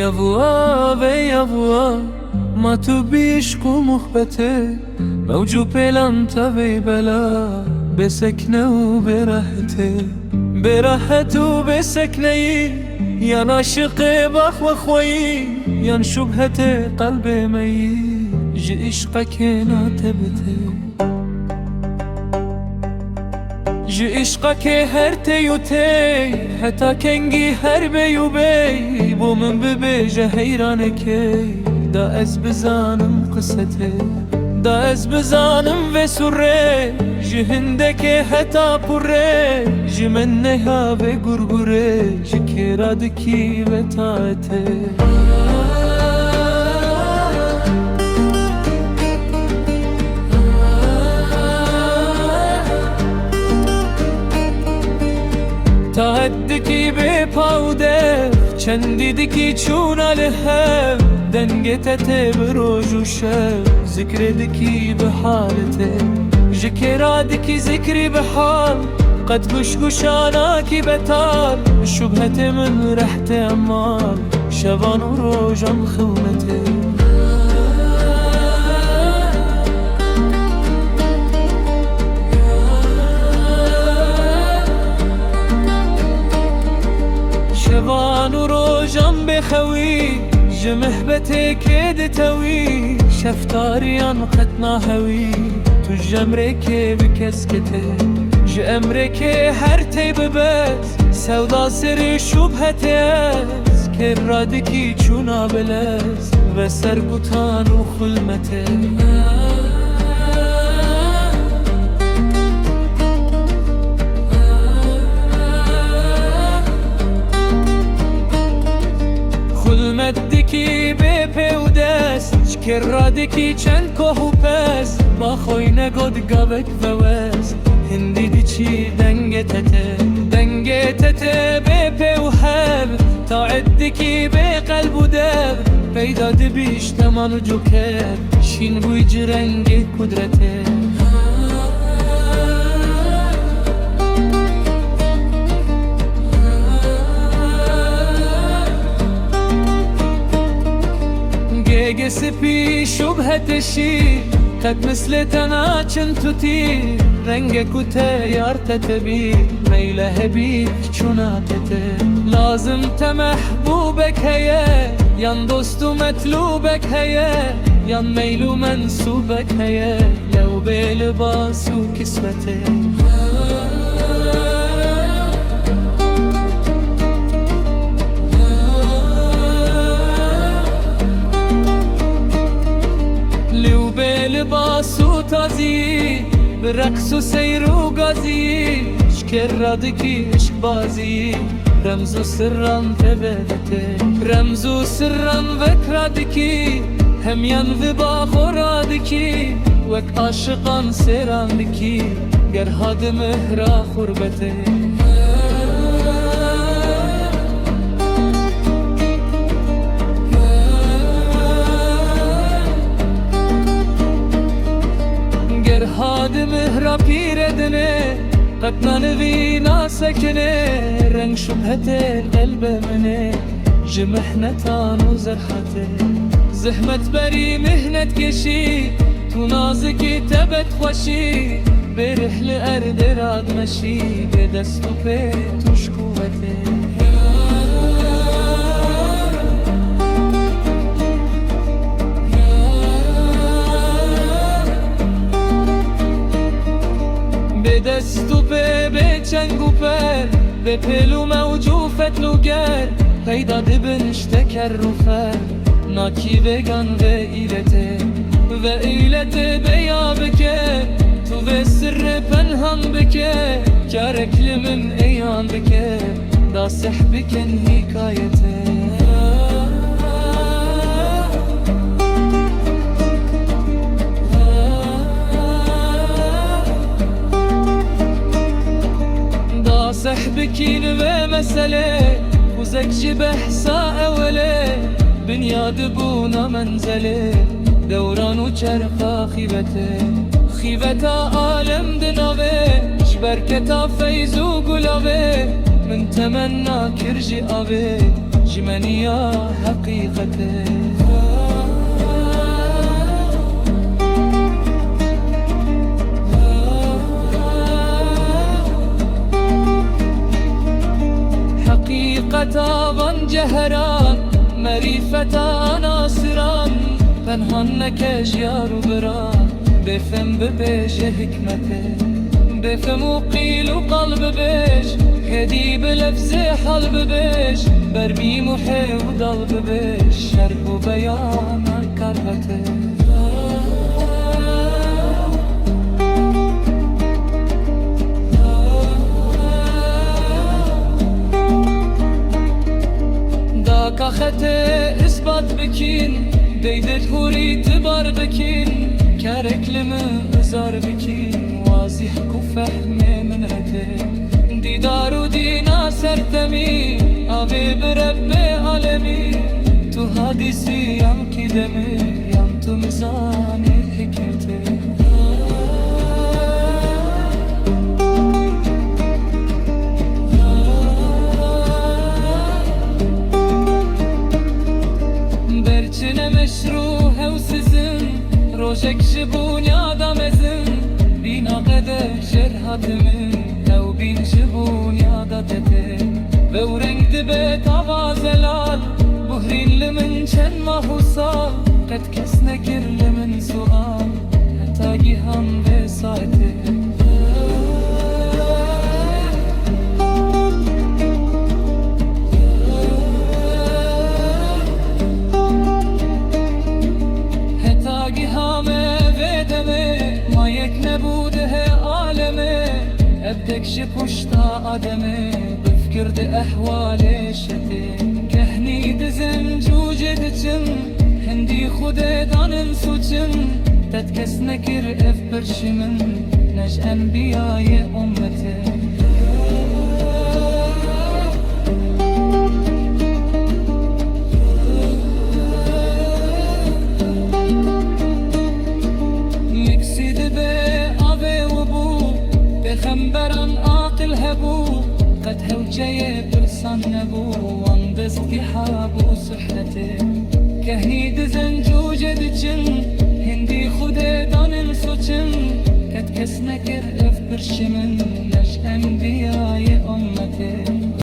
يا بوا ما تو بعشق و محبته موجو پیلانتا بی بلا بسکنه و برهته برهت و بسکنه یان عاشق بخ و خویی یان شبهت قلب می جی عشقك ناتبته جی عشقك هر تیو تی حتا کنگی هر بیو بی بو من ببیجه حیرانه کی دا از بزانم قصته دا از بزانم و سره جی هندک حتا پره جی من نها و گرگره جی کرادکی و تاعته تهدکی به پاودف چندی دکی چون الهف دنگتت بروج و شب ذکر دکی به حالته جکرا دکی ذکری به حال قد گوشانا کی بتال شبهت من رحت امال شبان و روجم خونته شبان و روجم بخوی جمهبتي كيد توي شفتاريان قتنا هوي تو جمركي بكسكته جمركي هرتي ببس سودا سري شبهتي كرادكي چونا بلس و سرگوتان و خلمته خلمتدکی به پیودست شکرادکی چند که و پس با خوی نگود گابک و وست هندی دی چی دنگه تته به پیوهب تا عدکی به قلب و دب پیدا دی بیش تمان و جوکر شین بوی جرنگ کدرته سپی شبهتشی قد مثل تنا چن تی رنگ کته یار تتبی میله بی چوناتته لازم تمحبوبك هیه یان دوستو مطلوبك هیه یان میلو منصوبك هیه لو به لباس و کسمته لباس و تازی برقص و سیر و گازی شکرادکی عشق بازی رمز و سران تبدته رمز و سران وکرادکی همیان و باخورادکی وک عاشقان سراندکی گر هاد مهرا خربته هاد مهرا پیردنه قد نانوی ناسکنه رنگ شبهت قلب منه جمحنتان و زرحته زحمت بری مهنت کشی تو نازکی تبت خوشی به رحل ارد راد مشی به دست و پی توش قوته دست و به چنگ و پر به پلو موجو فتلوگر پیدا دبنشته کر رو فر ناکی بگن و ایلته بیا بکر تو به سر پنهان بکر کرکل من ایان بکر دا سح بکن حکایته سحبكين ومسألة وزك بحسا أولي بنياد بونا منزلي دوران وچرخا خيبتا عالم دناوي شبركتا فيز وقلاوي من تمنى كرجي آوي جمني يا حقيقتي حقيقة ظن جهران مريفة ناصران پنهان نکش یارو بران بفهم ببیش حکمته بفهم و قیل و قلب ببیش هدی بلفظ حال ببیش برمی محی و دل ببیش شرح و بیان کربته دا که خط اثبات بکین دیدت هوری تبار بکین کرکلمه ازار بکین واضح کو فهم من هته دیدار و دینا سرتمی آبی برب عالمی تو حدیثی یم کی دمی یم تو مزان حکمته مشروع و سزن روشک شبونی آدم ازن بینا قده شرحت من او بین شبونی عادتته و رنگ دبت آواز لال بهرین لمن چند ماه و سال قد کس نکر لمن سؤال حتی گی هم به ساعته ابدكش پشتا آدمه بفكرد احوال شته كهني دزن جوجد چن هندي خود دانن سوچن تتكس نكر اف برشمن نج انبياء امته خنبران عاقل هبو قد هوجي برسان نبو واندس كحاب وسحته كهيد زنجوجد جن هندي خده دانن سوچن قد كس نكر اف برشمن نش انبياء امته